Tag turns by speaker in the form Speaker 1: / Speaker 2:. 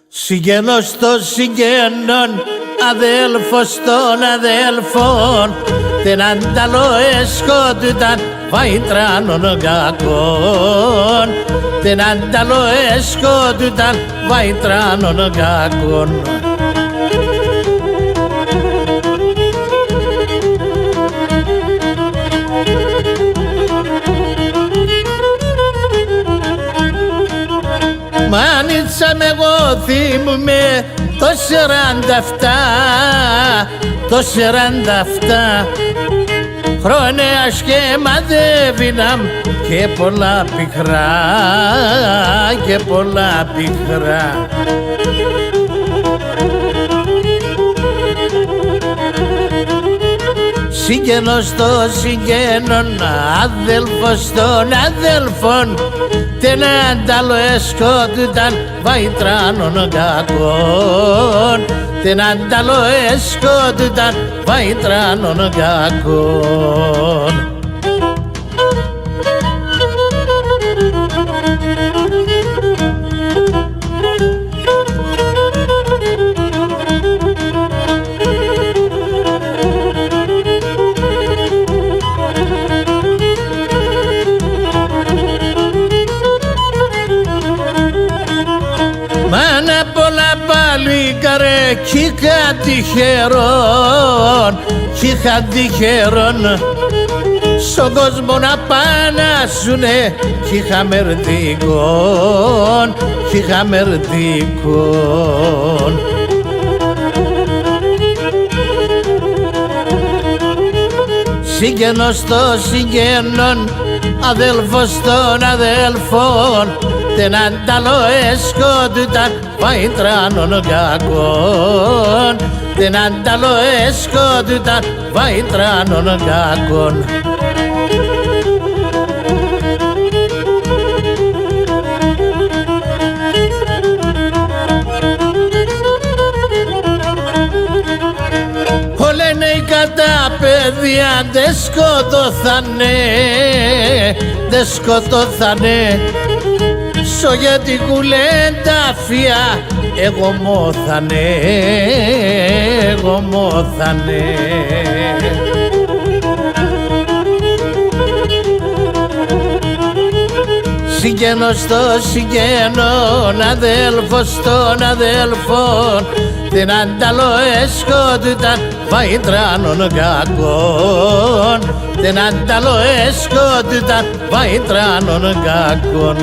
Speaker 1: Συγγενώ των συγγενών, αδέλφος των αδέλφων, την ανταλοέσκοντουταν βαϊτράνων κακών, την ανταλοέσκοντουταν βαϊτράνων κακών. Μάνιτσα με εγώ θυμούμαι το 47 χρόνια και μαδεύιναμ και πολλά πικρά. Συγγενός των συγγενών, αδέλφος των αδέλφων, την ανταλοέσκοντουταν βαϊτράνων κακών, την ανταλοέσκοντουταν βαϊτράνων κακών. Μάνα πολλά παλικάρε κι είχα τυχερόν στον κόσμο να πανάσουνε κι είχα μερδικών. Συγγενός των συγγενών, αδέλφος των αδέλφων, την ανταλοέσκοντουταν βαϊτράνων κακών, την ανταλοέσκοντουταν βαϊτράνων κακών. Λένε οι κατά παιδιά δεν σκοτώθανε, σογέτη κουλέντα φία εγωμόθανε. Συγγενός των συγγενών, αδέλφος των αδέλφων, την ανταλοέσκοντουταν βαϊτράνων κακών, την ανταλοέσκοντουταν βαϊτράνων κακών.